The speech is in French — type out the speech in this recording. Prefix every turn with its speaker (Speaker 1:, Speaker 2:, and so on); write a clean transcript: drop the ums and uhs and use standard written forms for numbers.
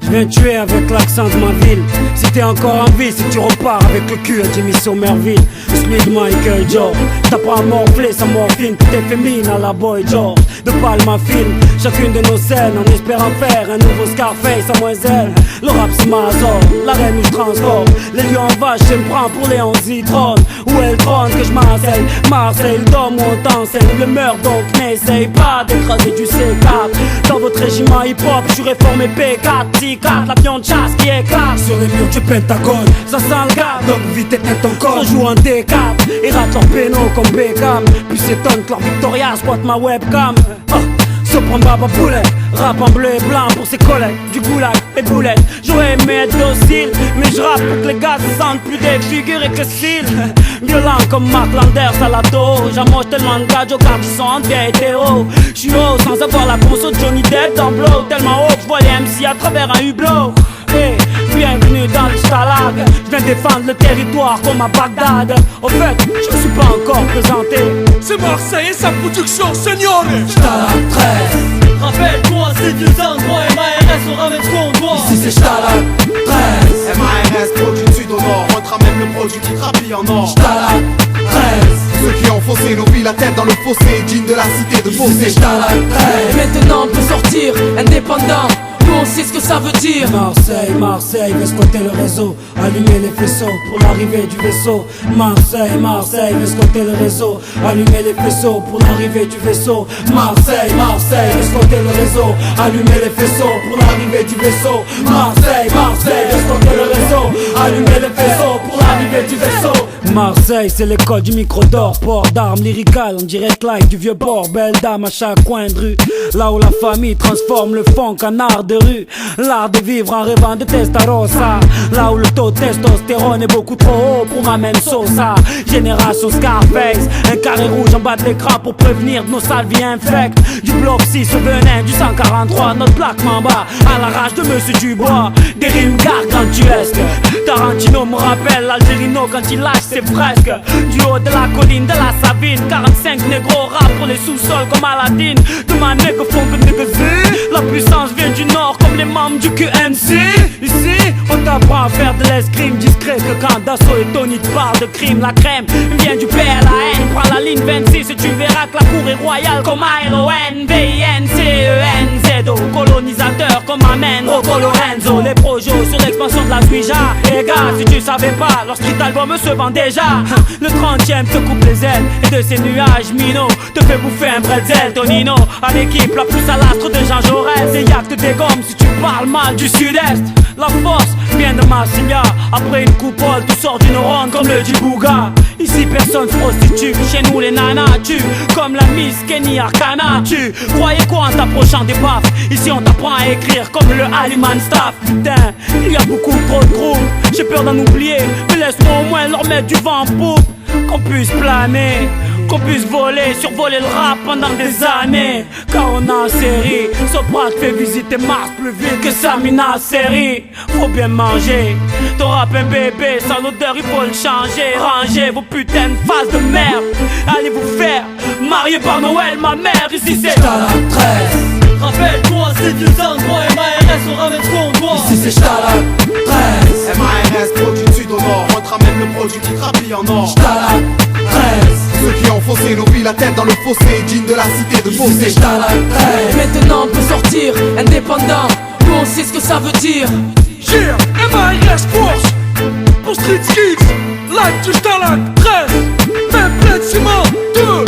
Speaker 1: Je viens tuer avec l'accent de ma ville. Si t'es encore en vie, si tu repars avec le cul à Jimmy Somerville, Smith, Michael, Joe. T'apprends à morfler sa morphine, tout est féminin à la Boy George. De Palma film, chacune de nos scènes, en espérant faire un nouveau Scarface à moins zèle. Le rap c'est ma zone, la reine où je transforme. Les lions en vache, je me prends pour les 11 citrons. Où est le trône que je m'enseigne? Marseille, le dôme où on t'enseigne le meurtre, donc n'essaye pas d'écraser du C4. Dans votre régiment hip-hop, je suis réformé P4, T4, l'avion de chasse qui éclate sur les murs du Pentagone. Ça sent le gars, donc vite éteins ton corps. On joue en D4 et rate leur péno comme Beckham. Puis s'étonne que leur Victoria squatte ma webcam. Sopran Baba Poulet, rap en bleu et blanc pour ses collègues du goulag et boulettes. J'aurais aimé être docile, mais je rappe pour que les gars se sentent plus défigurés que style. Violent comme Mark Landers à la dos. J'amoche tellement de gars, car ils sont en vieil hétéro. J'suis haut sans avoir la conso de Johnny Depp dans Blow. Tellement haut que j'vois les MC à travers un hublot. Hey, bienvenue dans le stalag. Je viens défendre le territoire comme à Bagdad. Au fait, je me suis pas encore présenté.
Speaker 2: C'est Marseille et sa production, senior.
Speaker 1: Stalag 13.
Speaker 3: Rappelle-toi ces vieux endroits. MARS on ramène ce qu'on doit.
Speaker 1: Ici c'est Stalag 13.
Speaker 4: MARS produit du sud au nord. On te ramène le produit qui trapille en or.
Speaker 1: Stalag 13.
Speaker 4: Ceux qui ont faussé nos vies la tête dans le fossé. Digne de la cité de fossé.
Speaker 1: Stalag 13.
Speaker 3: Maintenant on peut sortir indépendant. Nous on sait ce que ça veut dire.
Speaker 1: Marseille, Marseille, veut squatter le réseau. Allumer les faisceaux pour l'arrivée du vaisseau. Marseille, Marseille, veut squatter le réseau. Allumer les faisceaux pour l'arrivée du vaisseau. Marseille, Marseille, veut squatter le réseau. Allumer les faisceaux pour l'arrivée du vaisseau. Marseille, Marseille, veut squatter le réseau. Allumer les faisceaux pour l'arrivée du vaisseau. Marseille, c'est l'école du micro d'or. Port d'armes lyrical, on dirait like du vieux port. Belle dame à chaque coin de rue. Là où la famille transforme le funk en art de rue. L'art de vivre en rêvant de Testarossa. Là où le taux de testostérone est beaucoup trop haut pour ma même Sosa. Génération Scarface, un carré rouge en bas de l'écran pour prévenir de nos sales vies infectes. Du bloc 6 au venin du 143, notre plaque Mamba à la rage de Monsieur Dubois. Des rimes gargantuesques. Tarantino me rappelle l'Algérino quand il lâche ses fresques. Du haut de la colline de la Sabine, 45 négros rap pour les sous-sols comme Aladdin. De ma nègre font que négocier. La puissance vient du nord comme les membres du QMC. Ici, on t'apprend à faire de l'escrime discret. Que quand Dassault et Tony te parlent de crime, la crème vient du PLAN. Prends la ligne 26 et tu verras que la cour est royale comme ARON. VINCENZO, colonisateur comme Amen Rocco Lorenzo. Les projets sur l'expansion de la Suija. Et gars, si tu savais pas, leur street album se vend déjà. Le 30ème te coupe les ailes et de ces nuages Mino te fait bouffer un bretzel. Tonino à l'équipe la plus salastre de Jean Jaurès. Et y'a que des gommes si tu parles mal du sud-est. La force vient de Marsigna. Après une coupole, tout sort d'une ronde comme le Djibouga. Ici personne se prostitue, chez nous les nanas tuent. Comme la Miss Kenny Arcana. Tu croyais quoi en t'approchant des baffes? Ici on t'apprend à écrire comme le Aliman Staff. Putain, il y a beaucoup trop de groupes. J'ai peur d'en oublier, mais laisse-moi au moins leur mettre du vent en poupe. Qu'on puisse planer, qu'on puisse voler, survoler le rap pendant des années. Car on a en série, Soprat fait visiter Mars plus vite que Samina série. Faut bien manger, ton rap un bébé, sans l'odeur il faut le changer. Rangez vos putains de faces de merde, allez vous faire marier par Noël ma mère. Ici c'est Stalag 13.
Speaker 3: Rappelle-toi ces vieux endroits. MARS on ramène ce qu'on doit.
Speaker 1: Ici c'est Stalag 13.
Speaker 4: MARS produit du sud au nord. On te ramène le produit qui trapille en or.
Speaker 1: Stalag 13.
Speaker 4: Ceux qui ont faussé nos vies la tête dans le fossé. Digne de la cité de fossé.
Speaker 1: Stalag 13.
Speaker 3: Maintenant on peut sortir indépendant. Nous on sait ce que ça veut dire.
Speaker 2: Yeah, MARS Force. Pour Street Kids, live du Stalag 13. Même plein de ciment, 2